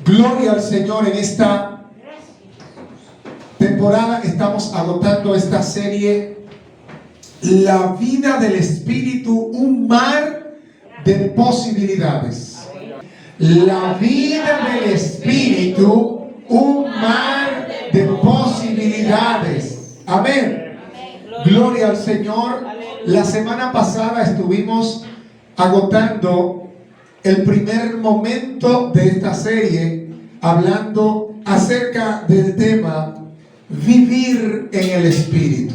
Gloria al Señor. En esta temporada estamos agotando esta serie, La vida del Espíritu, un mar de posibilidades. La vida del Espíritu, un mar de posibilidades. Amén. Gloria al Señor. La semana pasada estuvimos agotando el primer momento de esta serie, hablando acerca del tema vivir en el Espíritu.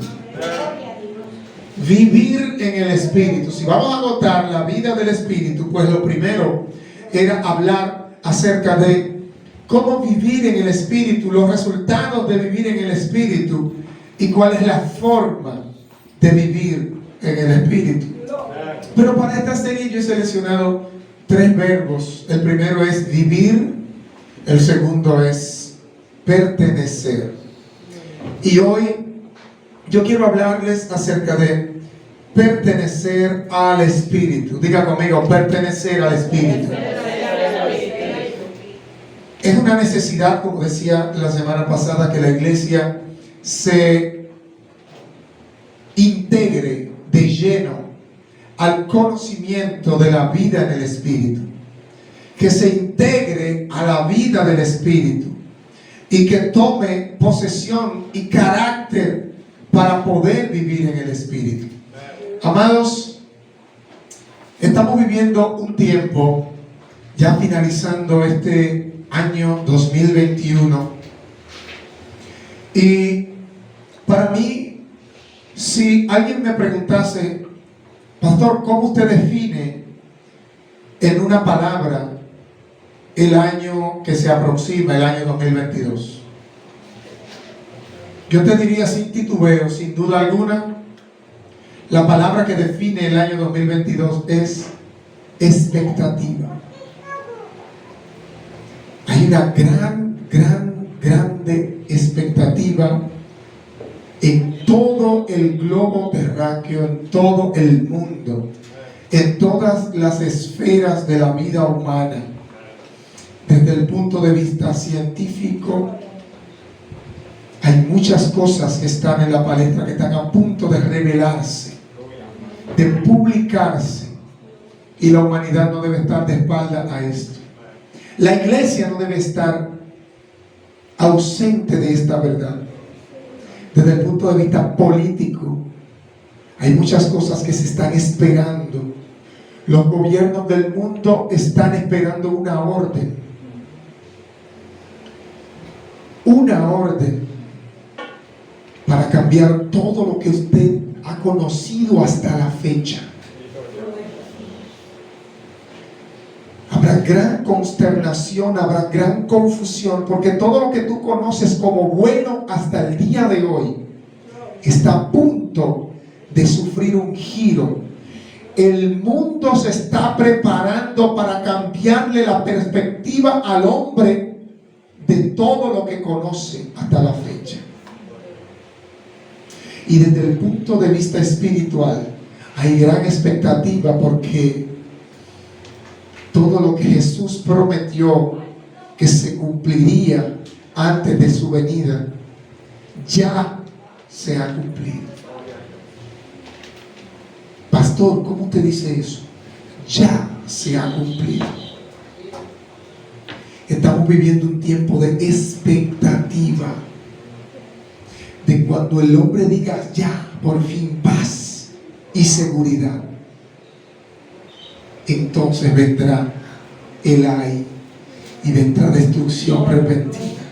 Vivir en el Espíritu. Si vamos a agotar la vida del Espíritu, pues lo primero era hablar acerca de cómo vivir en el Espíritu, los resultados de vivir en el Espíritu y cuál es la forma de vivir en el Espíritu. Pero para esta serie yo he seleccionado 3 verbos. El primero es vivir, el segundo es pertenecer. Y hoy yo quiero hablarles acerca de pertenecer al Espíritu. Diga conmigo, pertenecer al Espíritu. Es una necesidad, como decía la semana pasada, que la iglesia se integre de lleno al conocimiento de la vida en el Espíritu, que se integre a la vida del Espíritu y que tome posesión y carácter para poder vivir en el Espíritu. Amados, estamos viviendo un tiempo, ya finalizando este año 2021, y para mí, si alguien me preguntase: Pastor, ¿cómo usted define en una palabra el año que se aproxima, el año 2022? Yo te diría sin titubeo, sin duda alguna, la palabra que define el año 2022 es expectativa. Hay una grande expectativa en todo el globo terráqueo, en todo el mundo, en todas las esferas de la vida humana. Desde el punto de vista científico, hay muchas cosas que están en la palestra, que están a punto de revelarse, de publicarse, y la humanidad no debe estar de espalda a esto. La iglesia no debe estar ausente de esta verdad. Desde el punto de vista político, hay muchas cosas que se están esperando. Los gobiernos del mundo están esperando una orden. Una orden para cambiar todo lo que usted ha conocido hasta la fecha. Habrá gran consternación, habrá gran confusión, porque todo lo que tú conoces como bueno hasta el día de hoy está a punto de sufrir un giro. El mundo se está preparando para cambiarle la perspectiva al hombre de todo lo que conoce hasta la fecha. Y desde el punto de vista espiritual hay gran expectativa, porque todo lo que Jesús prometió que se cumpliría antes de su venida ya se ha cumplido. Pastor, ¿cómo usted dice eso? Ya se ha cumplido. Estamos viviendo un tiempo de expectativa, de cuando el hombre diga ya, por fin, paz y seguridad, entonces vendrá el ay y vendrá destrucción repentina.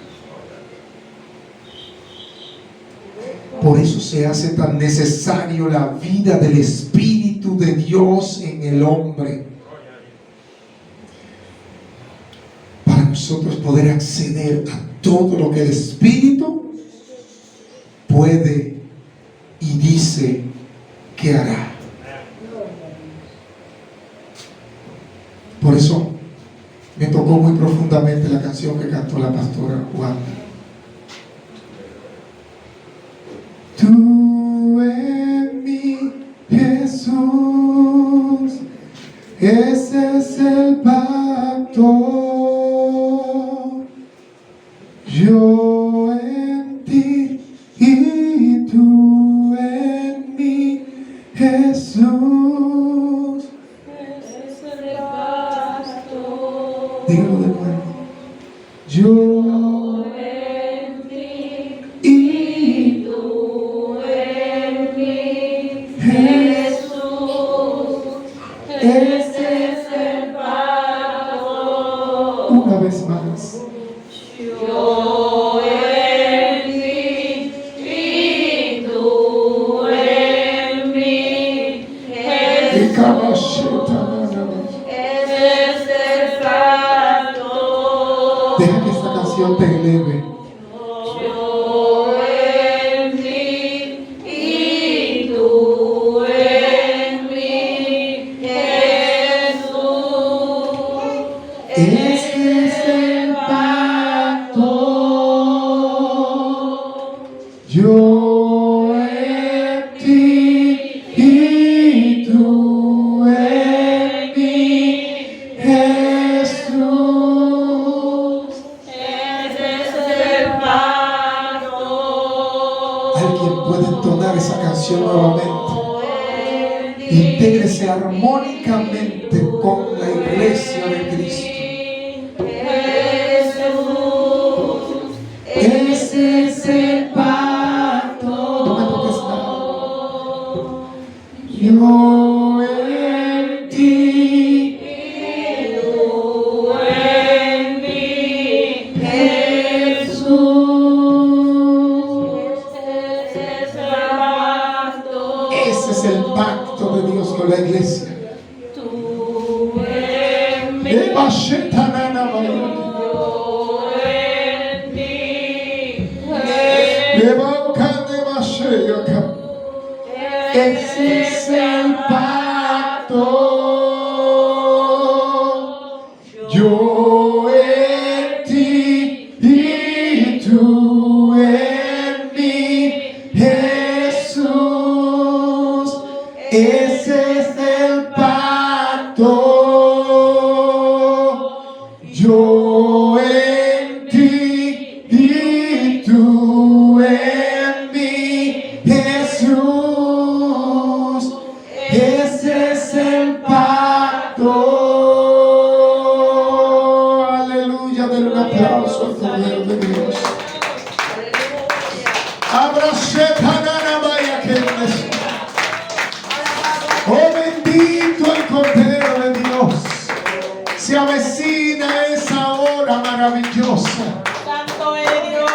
Por eso se hace tan necesario la vida del Espíritu de Dios en el hombre, para nosotros poder acceder a todo lo que el Espíritu puede y dice que hará. Por eso me tocó muy profundamente la canción que cantó la pastora Wanda. Tú en mí, Jesús, ese es el pacto. Yo en ti y tú en mí, Jesús. Es el pastor. Dígalo de nuevo. Yo En ti y tú en mí, Jesús. Ese es el pastor. una vez más. Yo en ti y tú en mí, Y Jesús. caballeta, Ese es el pastor. deja que esta canción te eleve. Yo en ti y tú en mí, Jesús. Este es el pacto. Yo en ti y tú en mí, Jesús. Ese es el pastor. Alguien puede entonar esa canción nuevamente. Intégrese armónicamente con la iglesia de Cristo. Jesús. Ese es el pacto. No me toques nada. Yo en ti. Tú en mí, Jesús. Ese es el pacto de Dios con la iglesia. Tú en mí, El Bashetanana yo en ti, Ese es el pacto. Yo en ti y tú en mí, Jesús. Ese es el pacto. Yo en ti y tú en mí, Jesús. Ese es el pacto. Aleluya, denle un aplauso al Cordero de Dios. Oh, bendito el Cordero de Dios. Se avecina esa hora maravillosa, Santo es Dios.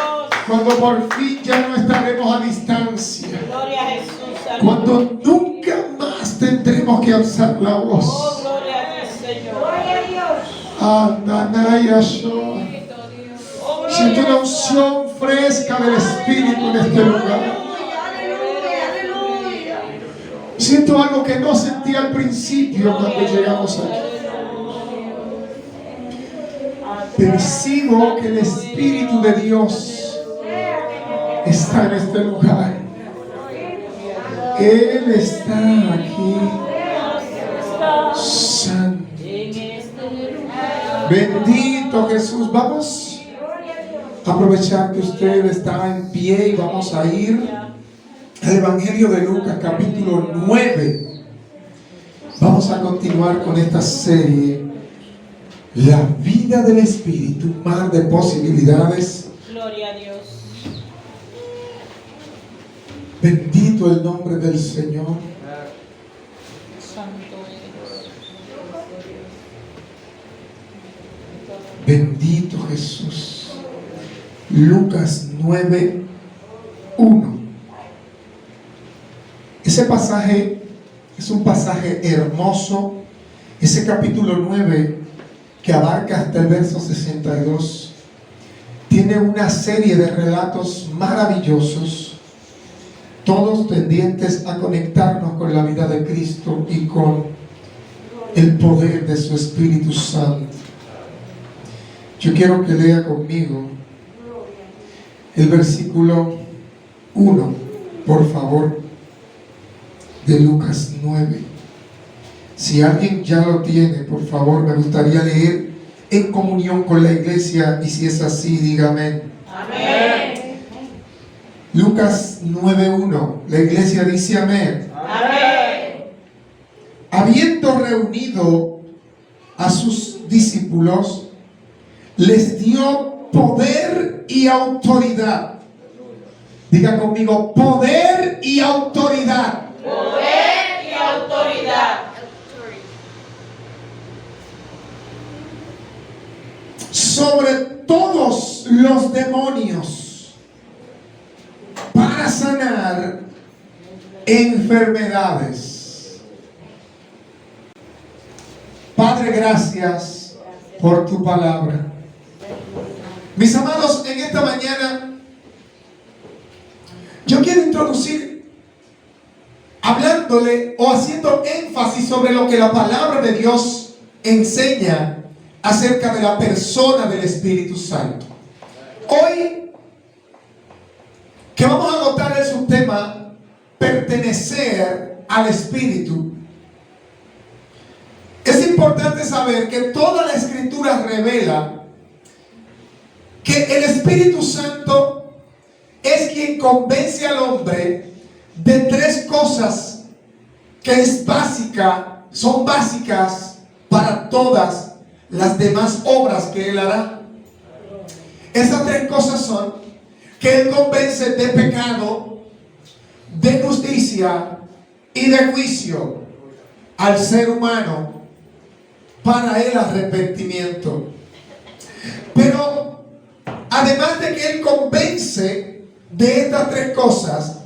cuando por fin ya no estaremos a distancia, Gloria a Jesús. cuando nunca más tendremos que alzar la Oh, voz. gloria a ti, Señor. Gloria a Dios. Ananayasho. Oh, Siento una unción fresca del Espíritu en este lugar. Siento algo que no sentí al principio cuando llegamos aquí. Percibo que el Espíritu de Dios está en este lugar. Él está aquí. Santo. Bendito Jesús. Vamos a aprovechar que usted está en pie y vamos a ir al Evangelio de Lucas, capítulo 9. Vamos a continuar con esta serie, La vida del Espíritu, un mar de posibilidades. Gloria a Dios. Bendito el nombre del Señor. Santo eres. Bendito Jesús. Lucas 9:1. Ese pasaje es un pasaje hermoso. Ese capítulo 9, que abarca hasta el verso 62, tiene una serie de relatos maravillosos, todos tendientes a conectarnos con la vida de Cristo y con el poder de su Espíritu Santo. Yo quiero que lea conmigo el versículo 1, por favor, de Lucas 9. Si alguien ya lo tiene, por favor, me gustaría leer en comunión con la iglesia, y si es así, dígame. Amén. Lucas 9:1. La iglesia dice amén. Amén. Habiendo reunido a sus discípulos, les dio poder y autoridad. Diga conmigo, poder y autoridad. Poder y autoridad. Sobre todos los demonios para sanar enfermedades. Padre, gracias por tu palabra. Mis amados, en esta mañana yo quiero introducir hablándole o haciendo énfasis sobre lo que la palabra de Dios enseña acerca de la persona del Espíritu Santo. Hoy, que vamos a anotar el subtema pertenecer al Espíritu, es importante saber que toda la Escritura revela que el Espíritu Santo es quien convence al hombre de tres cosas que son básicas para todas las demás obras que Él hará. Esas tres cosas son que Él convence de pecado, de justicia y de juicio al ser humano para el arrepentimiento. Pero además de que Él convence de estas tres cosas,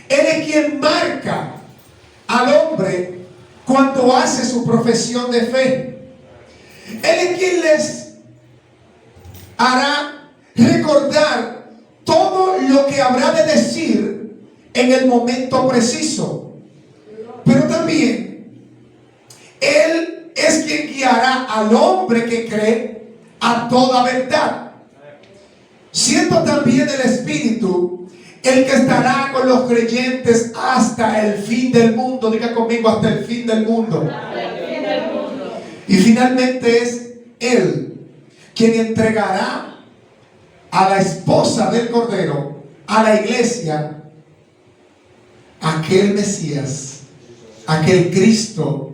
Él es quien marca al hombre cuando hace su profesión de fe. Él es quien les hará recordar todo lo que habrá de decir en el momento preciso. Pero también Él es quien guiará al hombre que cree a toda verdad, siendo también el Espíritu el que estará con los creyentes hasta el fin del mundo. Diga conmigo, hasta el fin del mundo. Y finalmente es Él quien entregará a la esposa del Cordero, a la iglesia, aquel Mesías, aquel Cristo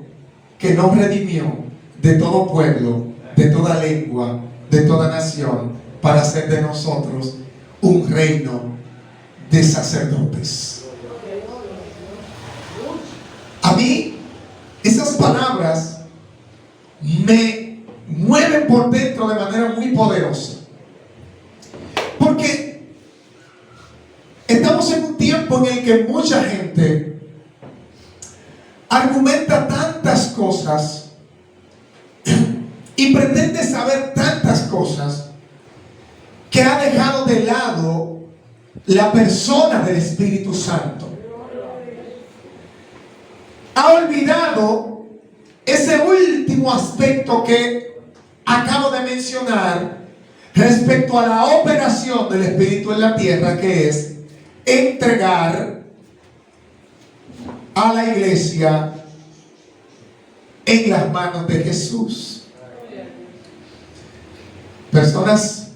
que nos redimió de todo pueblo, de toda lengua, de toda nación, para hacer de nosotros un reino de sacerdotes. A mí esas palabras me mueven por dentro de manera muy poderosa, porque estamos en un tiempo en el que mucha gente argumenta tantas cosas y pretende saber tantas cosas que ha dejado de lado la persona del Espíritu Santo. Ha olvidado ese último aspecto que acabo de mencionar respecto a la operación del Espíritu en la tierra, que es entregar a la iglesia en las manos de Jesús. Personas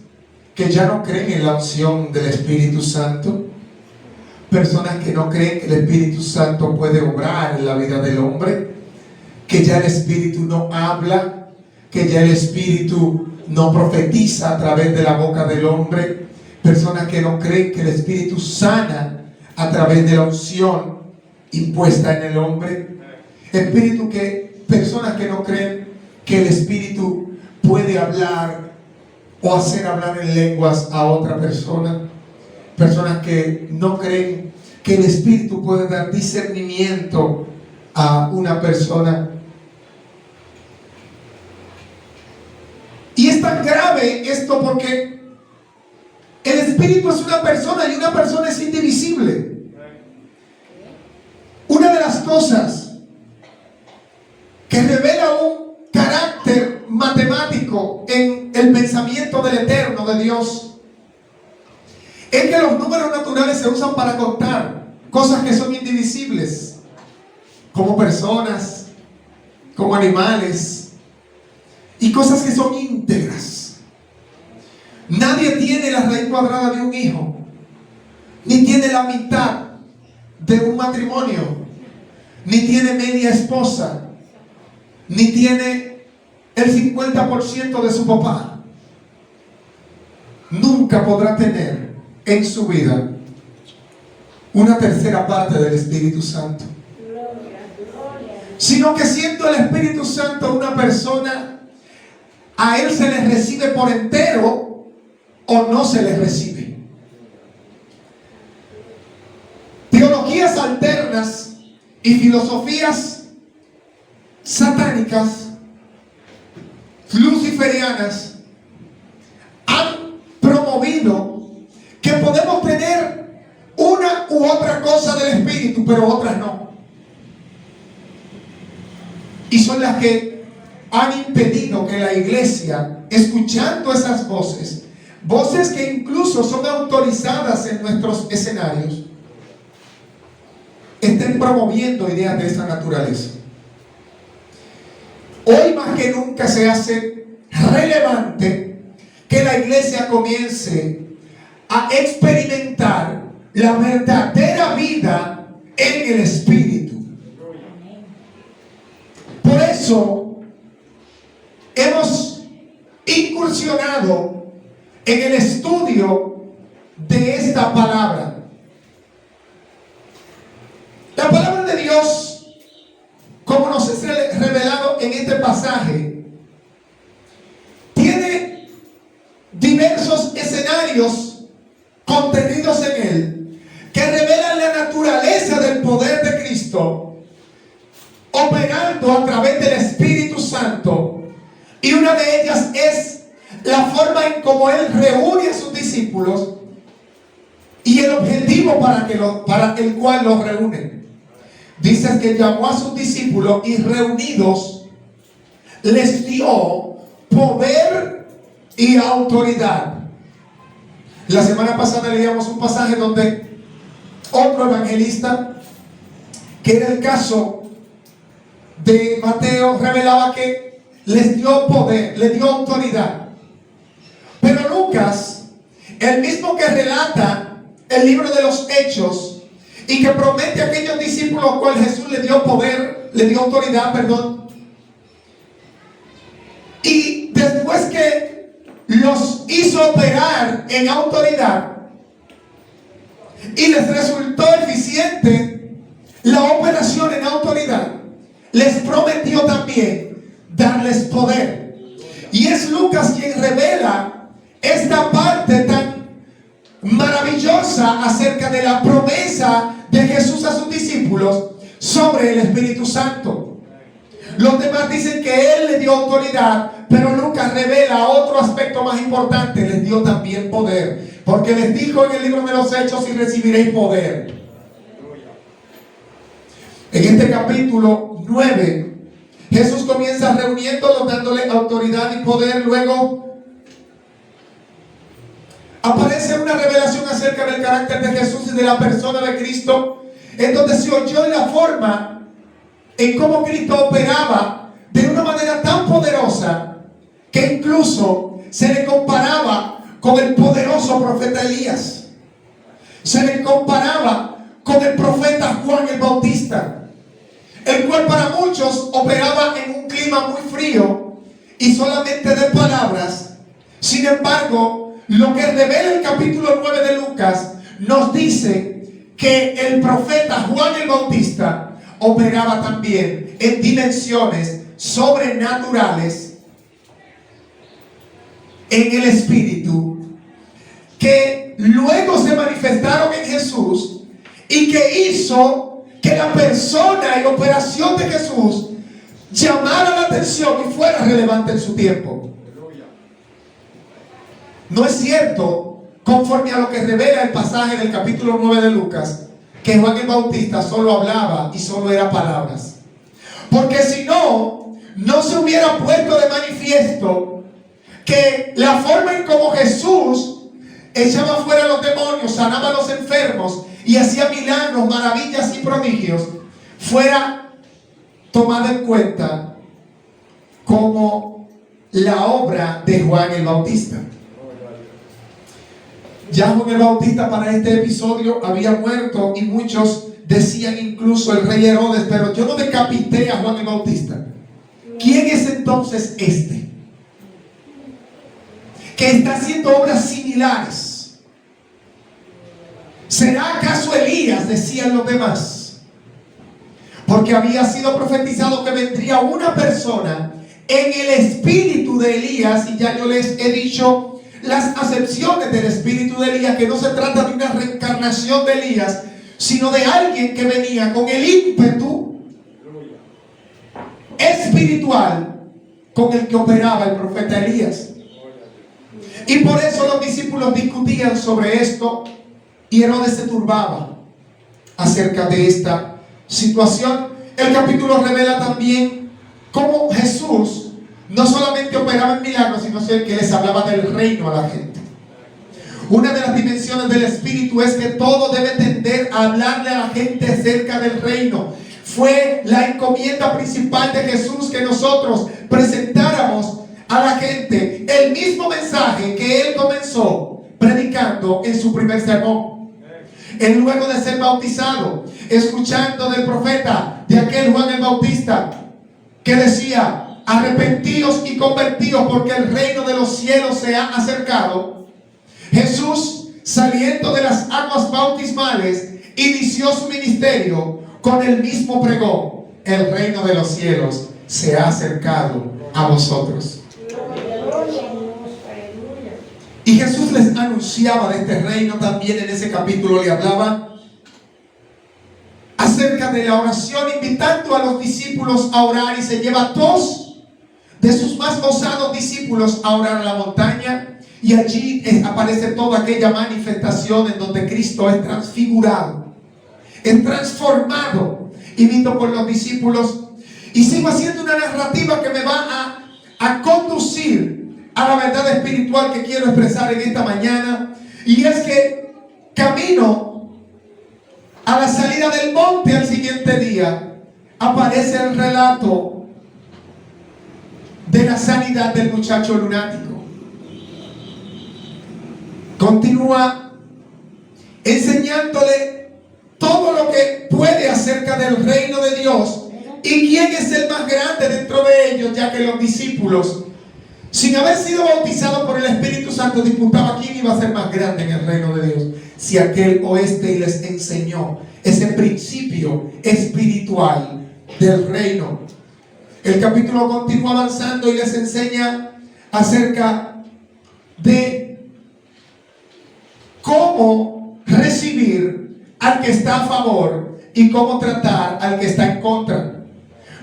que ya no creen en la unción del Espíritu Santo, personas que no creen que el Espíritu Santo puede obrar en la vida del hombre, que ya el Espíritu no habla, que ya el Espíritu no profetiza a través de la boca del hombre, personas que no creen que el Espíritu sana a través de la unción impuesta en el hombre, personas que no creen que el Espíritu puede hablar o hacer hablar en lenguas a otra persona, personas que no creen que el Espíritu puede dar discernimiento a una persona. Y es tan grave esto porque el Espíritu es una persona y una persona es indivisible. Una de las cosas que revela un carácter matemático en el pensamiento del Eterno, de Dios, es que los números naturales se usan para contar cosas que son indivisibles, como personas, como animales, y cosas que son íntegras. Nadie tiene la raíz cuadrada de un hijo. ni tiene la mitad de un matrimonio, ni tiene media esposa, ni tiene el 50% de su papá. Nunca podrá tener en su vida una tercera parte del Espíritu Santo. Sino que siendo el Espíritu Santo una persona, a él se le recibe por entero o no se le recibe. Teologías alternas y filosofías satánicas, luciferianas, han promovido que podemos tener una u otra cosa del Espíritu, pero otras no. Y son las que han impedido que la iglesia, escuchando esas voces, voces que incluso son autorizadas en nuestros escenarios, estén promoviendo ideas de esta naturaleza. Hoy más que nunca se hace relevante que la iglesia comience a experimentar la verdadera vida en el Espíritu. Por eso hemos incursionado en el estudio de esta palabra. La palabra de Dios, como nos es revelado en este pasaje, tiene diversos escenarios contenidos en él que revelan la naturaleza del poder de Cristo operando a través del Espíritu Santo, y una de ellas es la forma en cómo él reúne a sus discípulos y el objetivo para el cual los reúne. Dice que llamó a sus discípulos y reunidos les dio poder y autoridad. La semana pasada leíamos un pasaje donde otro evangelista, que era el caso de Mateo, revelaba que les dio poder, les dio autoridad. Pero Lucas, el mismo que relata el libro de los Hechos y que promete a aquellos discípulos a los cuales Jesús les dio poder, les dio autoridad, y después que los hizo operar en autoridad y les resultó eficiente la operación en autoridad, les prometió también darles poder. Y es Lucas quien revela esta parte tan maravillosa acerca de la promesa de Jesús a sus discípulos sobre el Espíritu Santo. Los demás dicen que Él le dio autoridad, pero Lucas revela otro aspecto más importante: les dio también poder, porque les dijo en el libro de los Hechos: y recibiréis poder. En este capítulo 9, Jesús comienza reuniéndolos, dándole autoridad y poder. Luego aparece una revelación acerca del carácter de Jesús y de la persona de Cristo, en donde se oyó la forma en cómo Cristo operaba de una manera tan poderosa que incluso se le comparaba con el poderoso profeta Elías. Se le comparaba con el profeta Juan el Bautista, el cual para muchos operaba en un clima muy frío y solamente de palabras. Sin embargo, lo que revela el capítulo 9 de Lucas nos dice que el profeta Juan el Bautista operaba también en dimensiones sobrenaturales en el Espíritu, que luego se manifestaron en Jesús y que hizo que la persona y operación de Jesús llamara la atención y fuera relevante en su tiempo. No es cierto, conforme a lo que revela el pasaje del capítulo 9 de Lucas, que Juan el Bautista solo hablaba y solo era palabras. Porque si no, no se hubiera puesto de manifiesto que la forma en cómo Jesús echaba fuera a los demonios, sanaba a los enfermos y hacía milagros, maravillas y prodigios, fuera tomada en cuenta como la obra de Juan el Bautista. Ya Juan el Bautista para este episodio había muerto y muchos decían incluso el rey Herodes, pero yo no decapité a Juan el Bautista. ¿Quién es entonces este? Que está haciendo obras similares. ¿Será acaso Elías? Decían los demás. Porque había sido profetizado que vendría una persona en el espíritu de Elías, y ya yo les he dicho las acepciones del espíritu de Elías, que no se trata de una reencarnación de Elías, sino de alguien que venía con el ímpetu espiritual con el que operaba el profeta Elías. Y por eso los discípulos discutían sobre esto y Herodes se turbaba acerca de esta situación. El capítulo revela también cómo Jesús no solamente operaba en milagros, sino que les hablaba del reino a la gente. Una de las dimensiones del Espíritu es que todo debe tender a hablarle a la gente acerca del reino. Fue la encomienda principal de Jesús que nosotros presentáramos a la gente el mismo mensaje que Él comenzó predicando en su primer sermón. Él, luego de ser bautizado, escuchando del profeta de aquel Juan el Bautista, que decía: arrepentíos y convertíos porque el reino de los cielos se ha acercado. Jesús, saliendo de las aguas bautismales, inició su ministerio con el mismo pregón: el reino de los cielos se ha acercado a vosotros. Y Jesús les anunciaba de este reino. También en ese capítulo le hablaba acerca de la oración, invitando a los discípulos a orar, y se lleva a 2 de sus más osados discípulos a orar a la montaña, y allí aparece toda aquella manifestación en donde Cristo es transfigurado, es transformado, invito por los discípulos, y sigo haciendo una narrativa que me va a conducir a la verdad espiritual que quiero expresar en esta mañana. Y es que camino a la salida del monte al siguiente día, aparece el relato de la sanidad del muchacho lunático. Continúa enseñándole todo lo que puede acerca del reino de Dios y quién es el más grande dentro de ellos, ya que los discípulos, sin haber sido bautizados por el Espíritu Santo, disputaban quién iba a ser más grande en el reino de Dios. Si aquel o este, y les enseñó ese principio espiritual del reino. El capítulo continúa avanzando y les enseña acerca de cómo recibir al que está a favor y cómo tratar al que está en contra.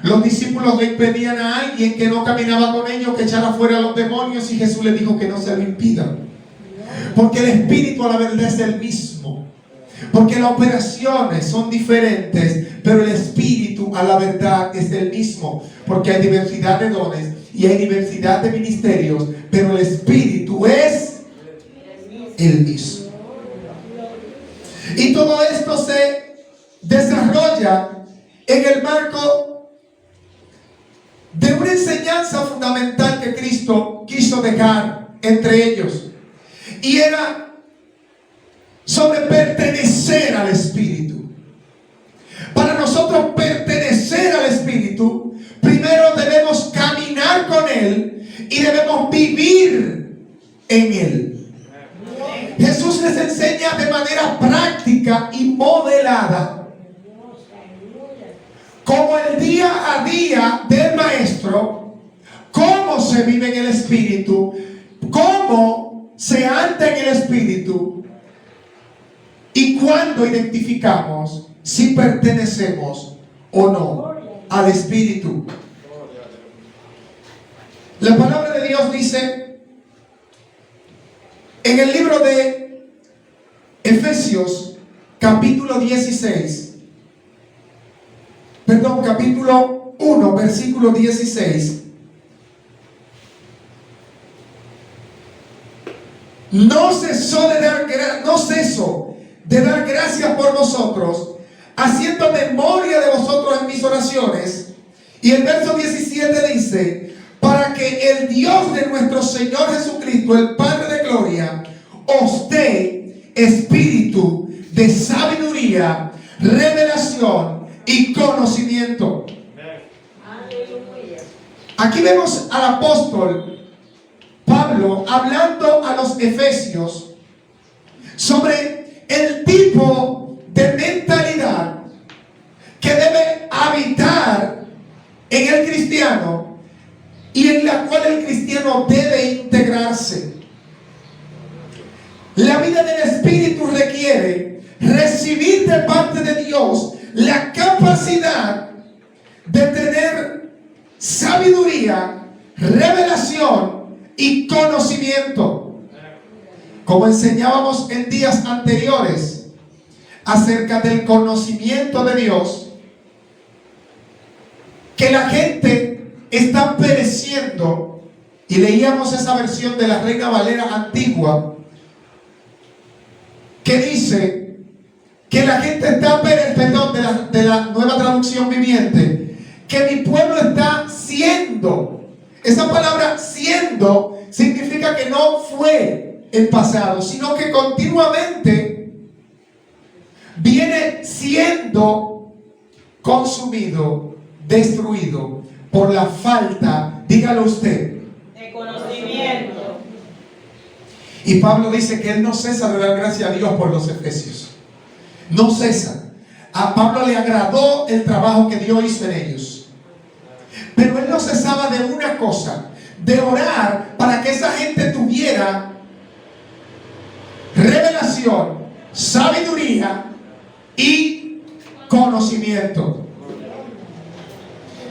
Los discípulos le impedían a alguien que no caminaba con ellos que echara fuera a los demonios, y Jesús les dijo que no se lo impidan, porque el espíritu a la verdad es el mismo, porque las operaciones son diferentes, pero el espíritu a la verdad es el mismo, porque hay diversidad de dones y hay diversidad de ministerios, pero el espíritu es el mismo. Y todo esto se desarrolla en el marco de una enseñanza fundamental que Cristo quiso dejar entre ellos, y era sobre pertenecer al Espíritu. Para nosotros pertenecer al Espíritu, primero debemos caminar con Él y debemos vivir en Él. Jesús les enseña de manera práctica y modelada como el día a día del maestro, cómo se vive en el Espíritu, cómo se anda en el Espíritu, y cuándo identificamos si pertenecemos o no al Espíritu. La palabra de Dios dice en el libro de Efesios, capítulo 1, versículo 16. No ceso de dar gracias por vosotros, haciendo memoria de vosotros en mis oraciones. Y el verso 17 dice: para que el Dios de nuestro Señor Jesucristo, el Padre de gloria, os dé espíritu de sabiduría, revelación y conocimiento. Aquí vemos al apóstol Pablo hablando a los efesios sobre el tipo de mentalidad que debe habitar en el cristiano y en la cual el cristiano debe integrarse. La vida del Espíritu requiere recibir de parte de Dios la capacidad de tener sabiduría, revelación y conocimiento. Como enseñábamos en días anteriores acerca del conocimiento de Dios, que la gente está pereciendo, y leíamos esa versión de la Reina Valera antigua, que dice que la gente está, perdón, de la Nueva Traducción Viviente, que mi pueblo está siendo. Esa palabra siendo significa que no fue el pasado, sino que continuamente viene siendo consumido, destruido por la falta, dígalo usted, de conocimiento. Y Pablo dice que él no cesa de dar gracias a Dios por los efesios. No cesa. A Pablo le agradó el trabajo que Dios hizo en ellos. Pero él no cesaba de una cosa, de orar para que esa gente tuviera revelación, sabiduría y conocimiento.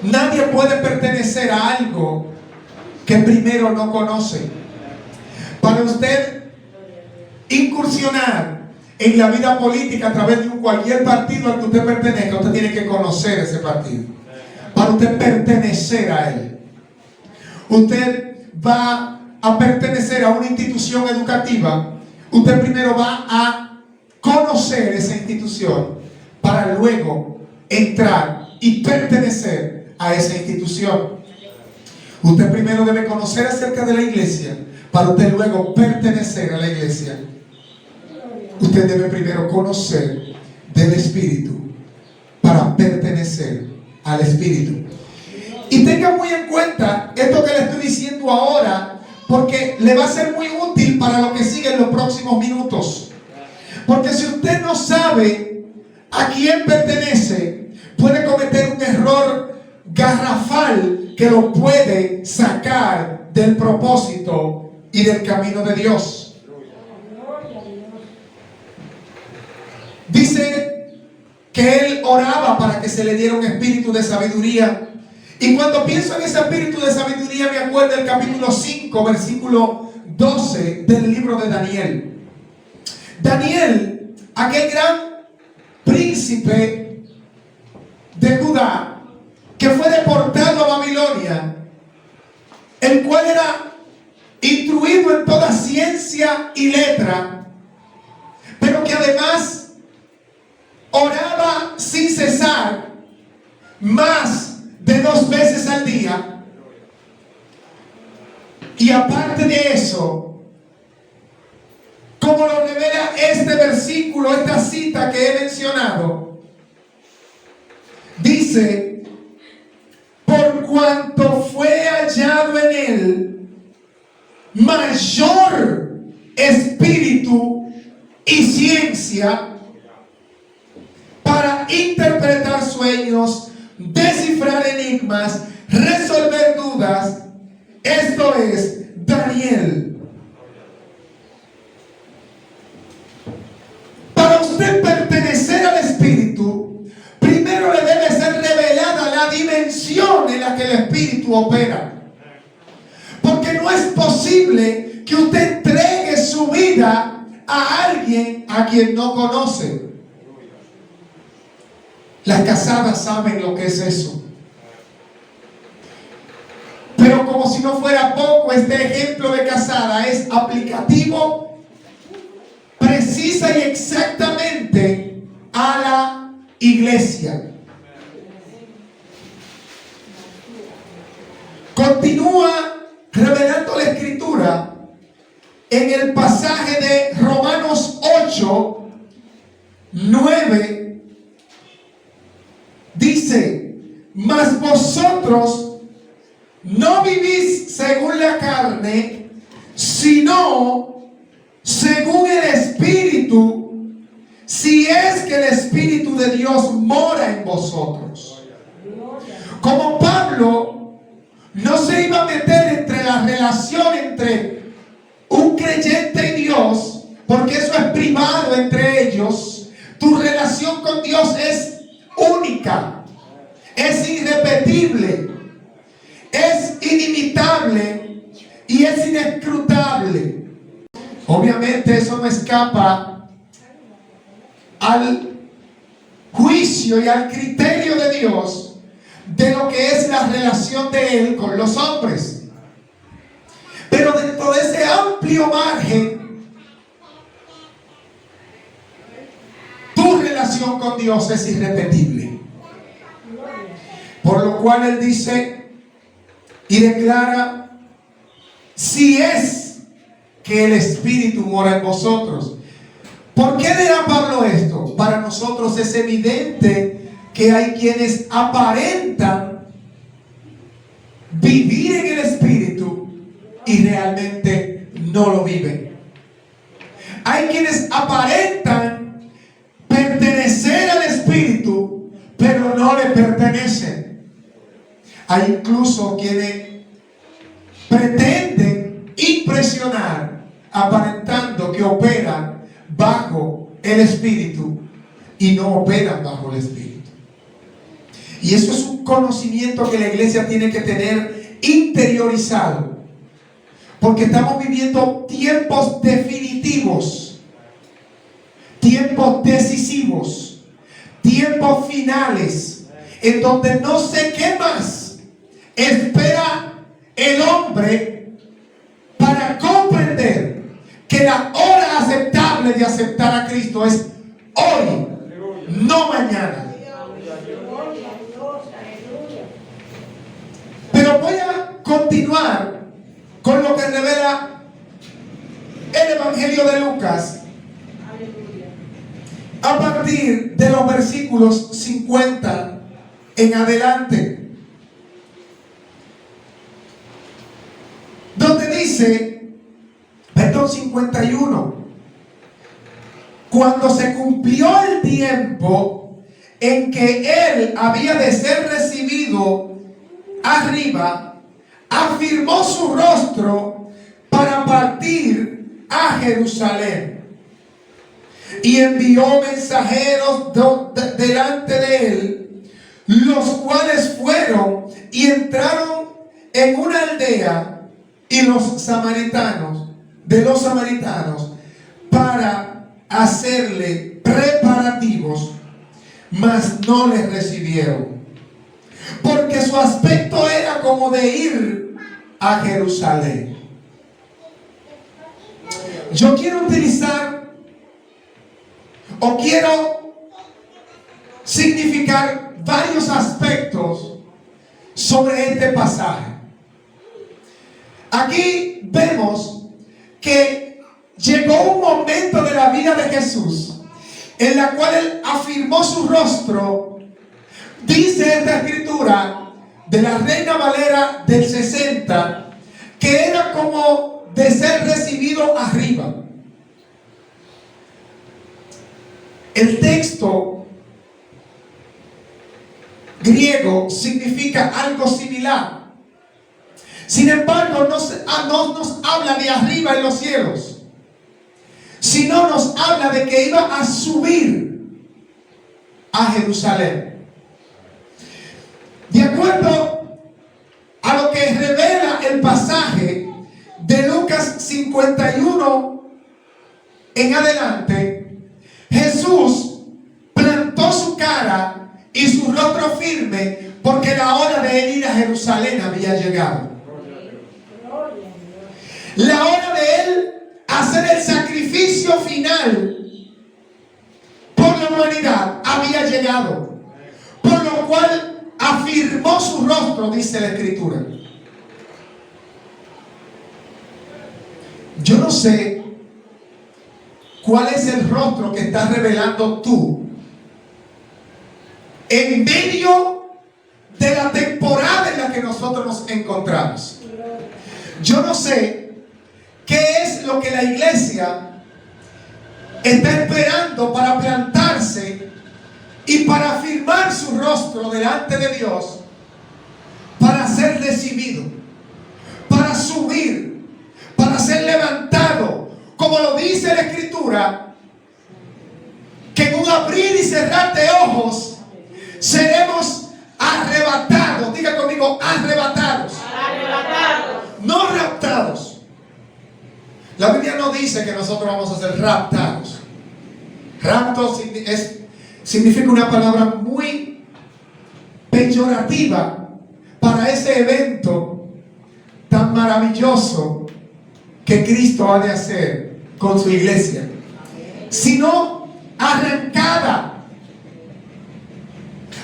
Nadie puede pertenecer a algo que primero no conoce. Para usted incursionar en la vida política a través de cualquier partido al que usted pertenezca, usted tiene que conocer ese partido. Para usted pertenecer a él, usted va a pertenecer a una institución educativa. Usted primero va a conocer esa institución para luego entrar y pertenecer a esa institución. Usted primero debe conocer acerca de la iglesia para usted luego pertenecer a la iglesia. Usted debe primero conocer del Espíritu para pertenecer al Espíritu. Y tenga muy en cuenta esto que le estoy diciendo ahora, porque le va a ser muy útil para lo que sigue en los próximos minutos. Porque si usted no sabe a quién pertenece, puede cometer un error garrafal que lo puede sacar del propósito y del camino de Dios. Dice que él oraba para que se le diera un espíritu de sabiduría. Y cuando pienso en ese espíritu de sabiduría, me acuerdo del capítulo 5, versículo 12 del libro de Daniel. Daniel, aquel gran príncipe de Judá, que fue deportado a Babilonia, el cual era instruido en toda ciencia y letra, pero que además oraba sin cesar más de 2 veces al día. Y aparte de eso, como lo revela este versículo, esta cita que he mencionado, dice: por cuanto fue hallado en él mayor espíritu y ciencia para interpretar sueños, descifrar enigmas, resolver dudas. Esto es Daniel. Para usted pertenecer al Espíritu, primero le debe ser revelada la dimensión en la que el Espíritu opera. Porque no es posible que usted entregue su vida a alguien a quien no conoce. Las casadas saben lo que es eso. Pero como si no fuera poco, este ejemplo de casada es aplicativo, precisa y exactamente a la iglesia. Continúa revelando la Escritura en el pasaje de Romanos 8, Mas vosotros no vivís según la carne, sino según el Espíritu, si es que el Espíritu de Dios mora en vosotros. Como Pablo no se iba a meter entre la relación entre un creyente y Dios, porque eso es privado entre ellos. Tu relación con Dios es única, es irrepetible, es inimitable y es inescrutable. Obviamente eso no escapa al juicio y al criterio de Dios de lo que es la relación de Él con los hombres. Pero dentro de ese amplio margen, tu relación con Dios es irrepetible. Por lo cual Él dice y declara: si es que el Espíritu mora en vosotros. ¿Por qué dirá Pablo esto? Para nosotros es evidente que hay quienes aparentan vivir en el Espíritu y realmente no lo viven. Hay quienes aparentan pertenecer al Espíritu, pero no le pertenecen. Hay incluso quienes pretenden impresionar aparentando que operan bajo el Espíritu y no operan bajo el Espíritu. Y eso es un conocimiento que la iglesia tiene que tener interiorizado, porque estamos viviendo tiempos definitivos, tiempos decisivos, tiempos finales, en donde no sé qué más espera el hombre para comprender que la hora aceptable de aceptar a Cristo es hoy, no mañana. Pero voy a continuar con lo que revela el Evangelio de Lucas a partir de los versículos 50 en adelante, donde dice, 51, cuando se cumplió el tiempo en que él había de ser recibido arriba, afirmó su rostro para partir a Jerusalén y envió mensajeros delante de él, los cuales fueron y entraron en una aldea y de los samaritanos para hacerle preparativos, mas no les recibieron, porque su aspecto era como de ir a Jerusalén. Yo quiero utilizar o quiero significar varios aspectos sobre este pasaje. Aquí vemos que llegó un momento de la vida de Jesús en la cual él afirmó su rostro. Dice esta escritura de la Reina Valera del 60 que era como de ser recibido arriba. El texto griego significa algo similar. Sin embargo, no nos habla de arriba en los cielos, sino nos habla de que iba a subir a Jerusalén. De acuerdo a lo que revela el pasaje de Lucas 51 en adelante, Jesús plantó su cara y su rostro firme porque la hora de él ir a Jerusalén había llegado. La hora de él hacer el sacrificio final por la humanidad había llegado, por lo cual afirmó su rostro, dice la escritura. Yo no sé cuál es el rostro que estás revelando tú en medio de de la temporada en la que nosotros nos encontramos. Yo no sé qué es lo que la iglesia está esperando para plantarse y para afirmar su rostro delante de Dios, para ser recibido, para subir, para ser levantado, como lo dice la Escritura, que en un abrir y cerrar de ojos seremos arrebatados. Diga conmigo, arrebatados. Arrebatados. No raptados. La Biblia no dice que nosotros vamos a ser raptados. Rapto significa una palabra muy peyorativa para ese evento tan maravilloso que Cristo ha de hacer con su iglesia, sino arrancada,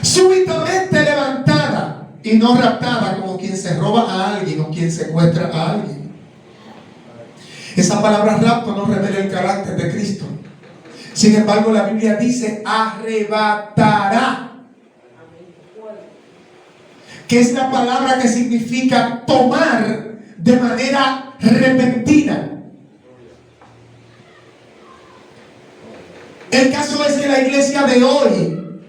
súbitamente levantada, y no raptada como quien se roba a alguien o quien secuestra a alguien. Esa palabra rapto no revela el carácter de Cristo. Sin embargo, la Biblia dice arrebatará, que es la palabra que significa tomar de manera repentina. El caso es que la iglesia de hoy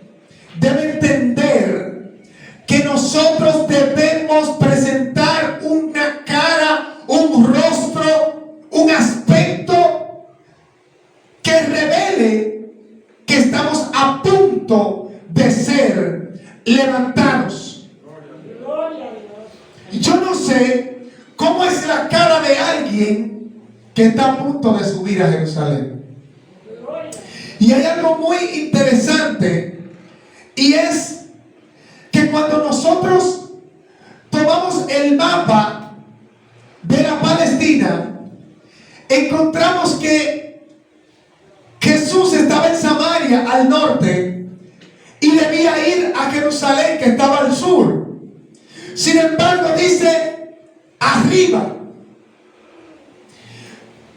debe entender que nosotros debemos presentar una cara, un rostro, un aspecto que revele que estamos a punto de ser levantados. Yo no sé cómo es la cara de alguien que está a punto de subir a Jerusalén. Y hay algo muy interesante, y es que cuando nosotros tomamos el mapa de la Palestina, encontramos que Jesús estaba en Samaria, al norte, y debía ir a Jerusalén, que estaba al sur. Sin embargo, dice arriba.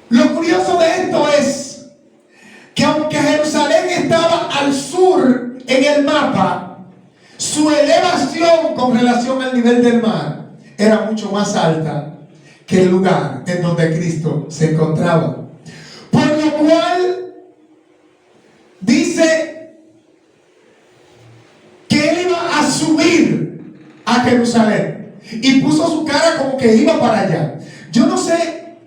Lo curioso de esto es que aunque Jerusalén estaba al sur en el mapa, su elevación con relación al nivel del mar era mucho más alta que el lugar en donde Cristo se encontraba. Por lo cual dice que él iba a subir a Jerusalén y puso su cara como que iba para allá. Yo no sé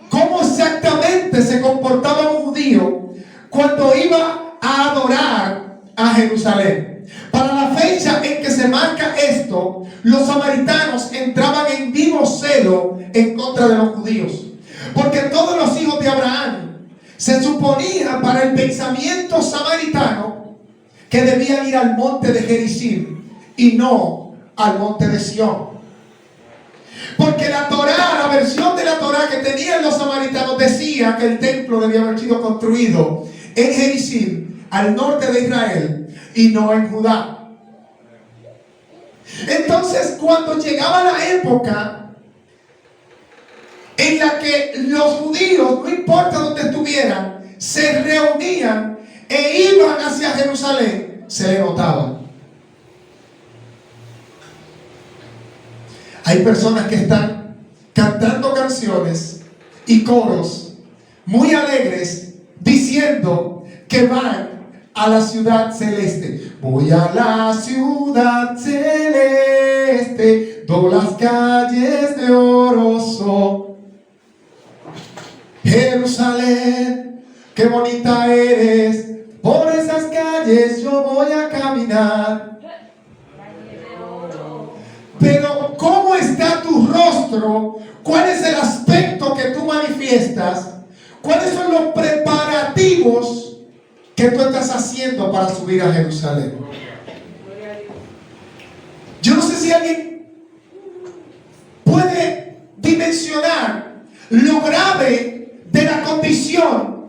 cómo exactamente se comportaba un judío cuando iba a adorar a Jerusalén. Para la fecha en que se marca esto, los samaritanos entraban en vivo celo en contra de los judíos, porque todos los hijos de Abraham se suponía para el pensamiento samaritano que debían ir al monte de Gerizim y no al monte de Sión. Porque la Torá, la versión de la Torá que tenían los samaritanos, decía que el templo debía haber sido construido en Gerizim, al norte de Israel, y no en Judá. Entonces, cuando llegaba la época en la que los judíos, no importa dónde estuvieran, se reunían e iban hacia Jerusalén, se le notaba. Hay personas que están cantando canciones y coros muy alegres diciendo que van a la ciudad celeste. Voy a la ciudad celeste, donde las calles de oro son. Jerusalén, qué bonita eres, por esas calles yo voy a caminar. Pero ¿cómo está tu rostro? ¿Cuál es el aspecto que tú manifiestas? ¿Cuáles son los preparativos que tú estás haciendo para subir a Jerusalén? Yo no sé si alguien puede dimensionar lo grave de la condición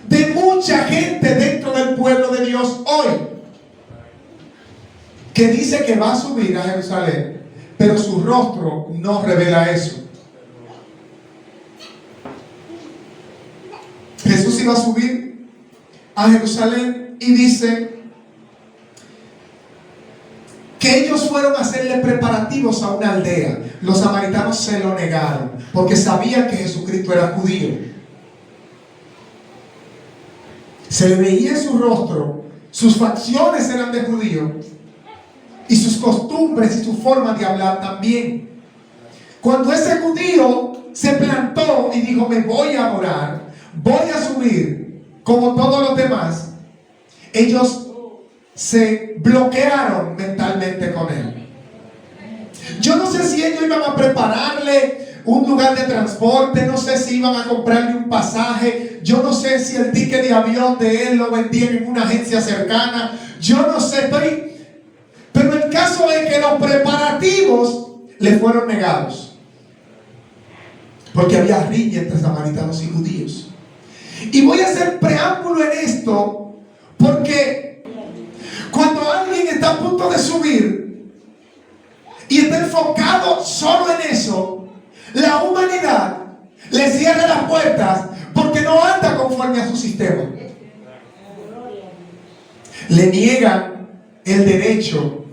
de mucha gente dentro del pueblo de Dios hoy, que dice que va a subir a Jerusalén, pero su rostro no revela eso. Jesús iba a subir a Jerusalén y dice que ellos fueron fueron a hacerle preparativos a una aldea. Los samaritanos se lo negaron porque sabían que Jesucristo era judío. Se le veía en su rostro, sus facciones eran de judío y sus costumbres y su forma de hablar también. Cuando ese judío se plantó y dijo: me voy a adorar, voy a subir como todos los demás, ellos se bloquearon mentalmente con él. Yo no sé si ellos iban a prepararle un lugar de transporte, no sé si iban a comprarle un pasaje, yo no sé si el ticket de avión de él lo vendían en una agencia cercana, yo no sé, pero el caso es que los preparativos le fueron negados, porque había riña entre samaritanos y judíos. Y voy a hacer preámbulo en esto, porque cuando alguien está a punto de subir y está enfocado solo en eso, la humanidad le cierra las puertas porque no anda conforme a su sistema. Le niegan el derecho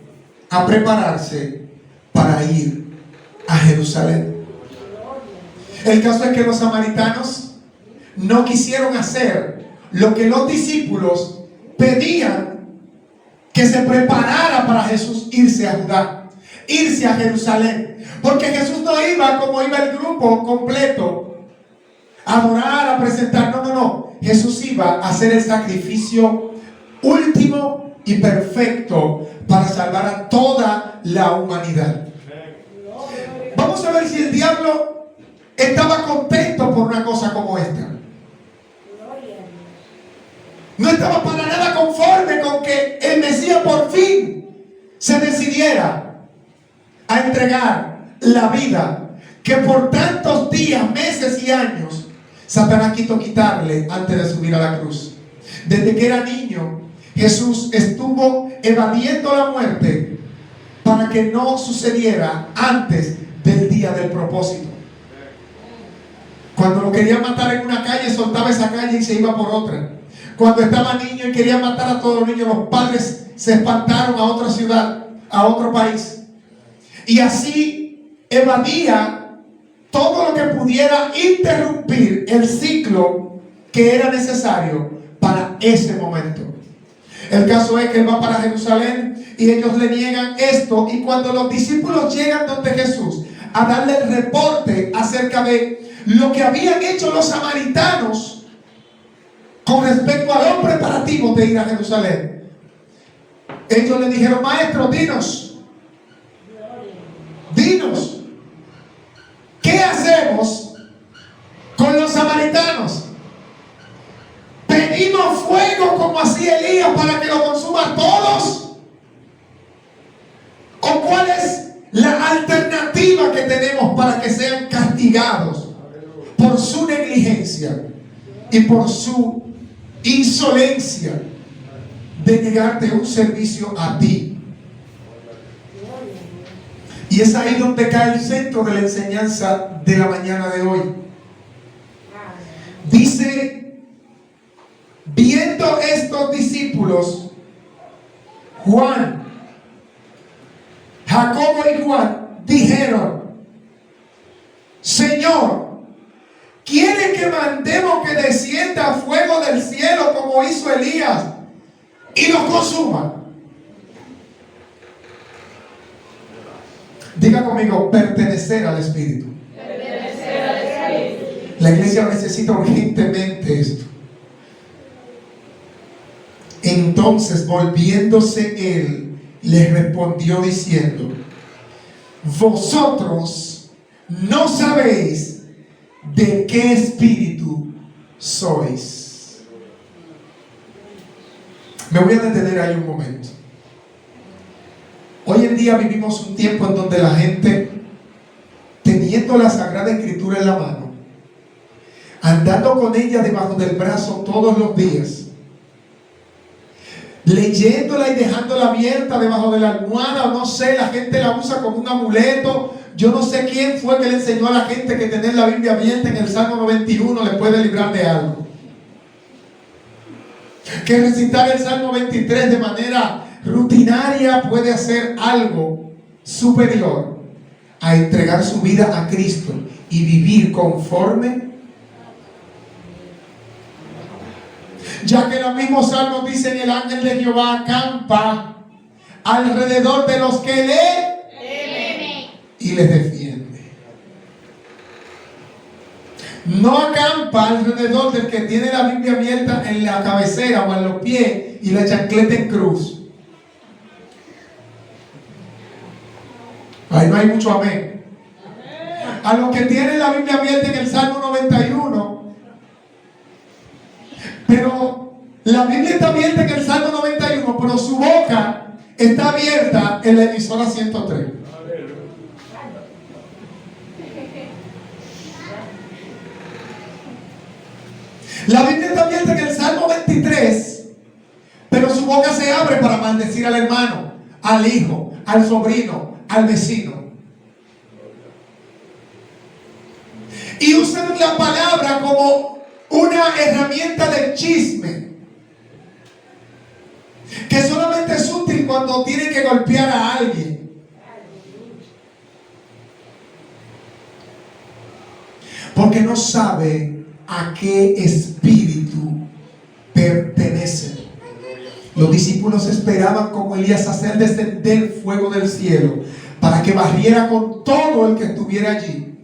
a prepararse para ir a Jerusalén. El caso es que los samaritanos no quisieron hacer lo que los discípulos pedían, que se preparara para Jesús irse a Judá, irse a Jerusalén. Porque Jesús no iba como iba el grupo completo, a adorar, a presentar. No. Jesús iba a hacer el sacrificio último y perfecto para salvar a toda la humanidad. Vamos a ver si el diablo estaba contento por una cosa como esta. No estaba para nada conforme con que el Mesías por fin se decidiera a entregar la vida que por tantos días, meses y años Satanás quiso quitarle antes de subir a la cruz. Desde que era niño, Jesús estuvo evadiendo la muerte para que no sucediera antes del día del propósito. Cuando lo querían matar en una calle, soltaba esa calle y se iba por otra. Cuando estaba niño y quería matar a todos los niños, los padres se espantaron a otra ciudad, a otro país. Y así evadía todo lo que pudiera interrumpir el ciclo que era necesario para ese momento. El caso es que él va para Jerusalén y ellos le niegan esto. Y cuando los discípulos llegan donde Jesús a darle el reporte acerca de lo que habían hecho los samaritanos con respecto a los preparativos de ir a Jerusalén, ellos le dijeron: maestro, dinos, ¿qué hacemos con los samaritanos? ¿Pedimos fuego como hacía Elías para que lo consuma a todos? ¿O cuál es la alternativa que tenemos para que sean castigados por su negligencia y por su insolencia de negarte un servicio a ti? Y es ahí donde cae el centro de la enseñanza de la mañana de hoy. Dice: viendo estos discípulos, Juan, Jacobo y Juan, dijeron: Señor, ¿quieres que mandemos que descienda fuego del cielo como hizo Elías y los consuma? Diga conmigo: pertenecer al Espíritu. Pertenecer al Espíritu. La iglesia necesita urgentemente esto. Entonces, volviéndose él, les respondió diciendo: vosotros no sabéis de qué espíritu sois. Me voy a detener ahí un momento. Hoy en día vivimos un tiempo en donde la gente, teniendo la Sagrada Escritura en la mano, andando con ella debajo del brazo todos los días, leyéndola y dejándola abierta debajo de la almohada, o no sé, la gente la usa como un amuleto. Yo no sé quién fue que le enseñó a la gente que tener la Biblia abierta en el Salmo 91 le puede librar de algo, que recitar el Salmo 23 de manera rutinaria puede hacer algo superior a entregar su vida a Cristo y vivir conforme, ya que los mismos salmos dicen: el ángel de Jehová acampa alrededor de los que le temen y les defiende. No acampa alrededor del que tiene la Biblia abierta en la cabecera o en los pies y la chancleta en cruz. Ahí no hay mucho amén. A los que tienen la Biblia abierta en el Salmo 91, pero la Biblia está abierta en el Salmo 91, pero su boca está abierta en la emisora 103. La Biblia está abierta en el Salmo 23, pero su boca se abre para maldecir al hermano, al hijo, al sobrino, al vecino. Y usan la palabra como una herramienta de chisme, que solamente es útil cuando tienen que golpear a alguien. Porque no sabe a qué espíritu pertenecen. Los discípulos esperaban como Elías hacer descender fuego del cielo para que barriera con todo el que estuviera allí,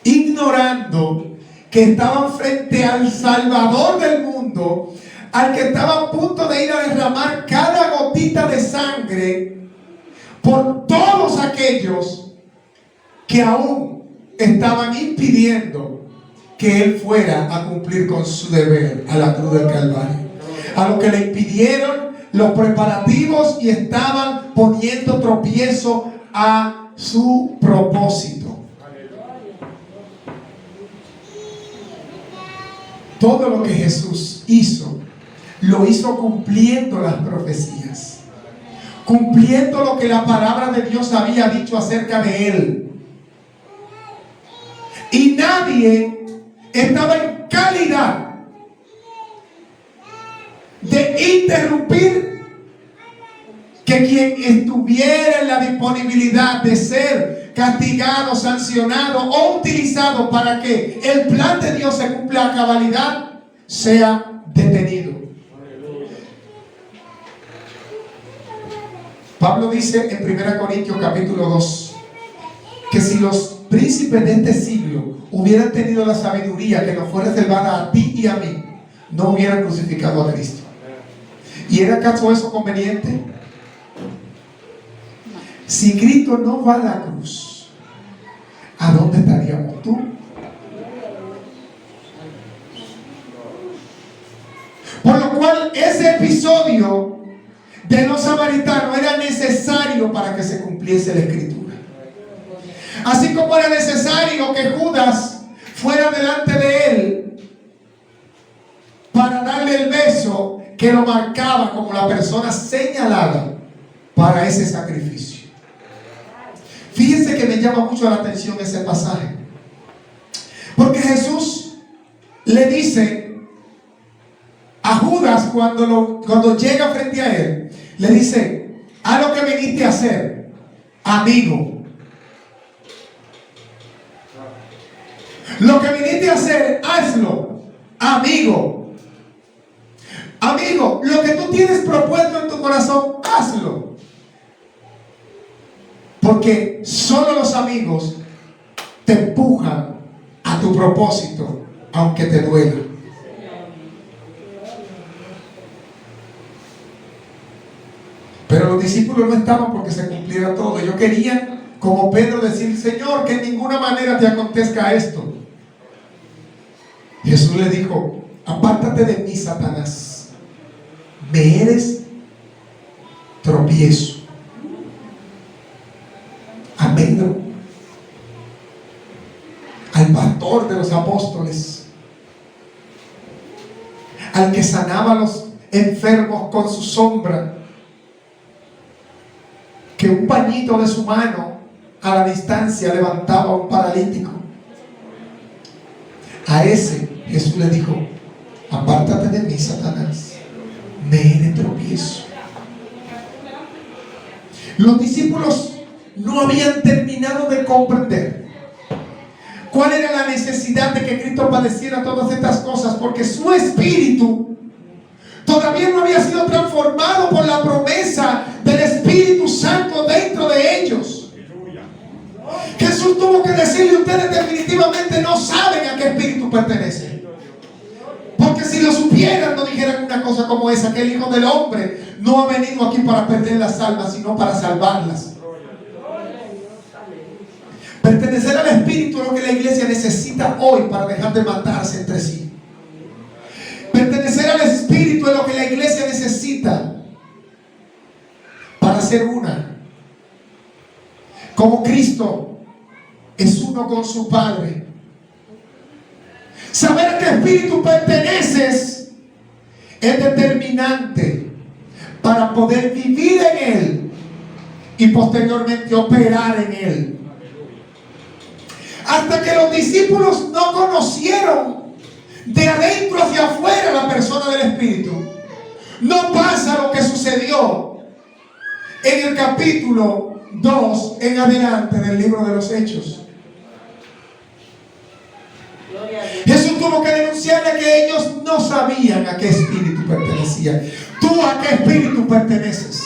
ignorando que estaban frente al Salvador del mundo, al que estaba a punto de ir a derramar cada gotita de sangre por todos aquellos que aún estaban impidiendo que él fuera a cumplir con su deber a la cruz del Calvario. A lo que le impidieron los preparativos y estaban poniendo tropiezo a su propósito. Todo lo que Jesús hizo, lo hizo cumpliendo las profecías, cumpliendo lo que la palabra de Dios había dicho acerca de él. Y nadie estaba en calidad de interrumpir que quien estuviera en la disponibilidad de ser castigado, sancionado o utilizado para que el plan de Dios se cumpla a cabalidad, sea detenido. Pablo dice en 1 Corintios capítulo 2 que si los príncipes de este siglo hubieran tenido la sabiduría que nos fuera reservada a ti y a mí, no hubieran crucificado a Cristo. ¿Y era acaso eso conveniente? Si Cristo no va a la cruz, ¿a dónde estaríamos tú? Por lo cual ese episodio de los samaritanos era necesario para que se cumpliese la escritura. Así como era necesario que Judas fuera delante de él para darle el beso que lo marcaba como la persona señalada para ese sacrificio. Fíjense que me llama mucho la atención ese pasaje, porque Jesús le dice a Judas cuando llega frente a él, le dice: haz lo que viniste a hacer, amigo. Lo que viniste a hacer, hazlo, amigo. Amigo, lo que tú tienes propuesto en tu corazón, hazlo. Porque solo los amigos te empujan a tu propósito, aunque te duela. Pero los discípulos no estaban porque se cumpliera todo. Ellos querían, como Pedro, decir: Señor, que en ninguna manera te acontezca esto. Jesús le dijo: apártate de mí, Satanás, me eres tropiezo. A Pedro, al pastor de los apóstoles, al que sanaba a los enfermos con su sombra, que un pañito de su mano a la distancia levantaba a un paralítico. A ese Jesús le dijo: apártate de mí, Satanás, me eres tropiezo. Los discípulos no habían terminado de comprender cuál era la necesidad de que Cristo padeciera todas estas cosas, porque su espíritu todavía no había sido transformado por la promesa del Espíritu Santo dentro de ellos. Jesús tuvo que decirle: ustedes definitivamente no saben a qué espíritu pertenecen. Porque si lo supieran, no dijeran una cosa como esa, que el Hijo del Hombre no ha venido aquí para perder las almas, sino para salvarlas. Pertenecer al Espíritu es lo que la iglesia necesita hoy para dejar de matarse entre sí. Pertenecer al Espíritu es lo que la iglesia necesita para ser una. Como Cristo es uno con su Padre. Saber a qué espíritu perteneces es determinante para poder vivir en Él y posteriormente operar en Él. Hasta que los discípulos no conocieron de adentro hacia afuera la persona del Espíritu, no pasa lo que sucedió en el capítulo 2 en adelante del libro de los Hechos. Jesús tuvo que denunciarle que ellos no sabían a qué espíritu pertenecían. ¿Tú a qué espíritu perteneces?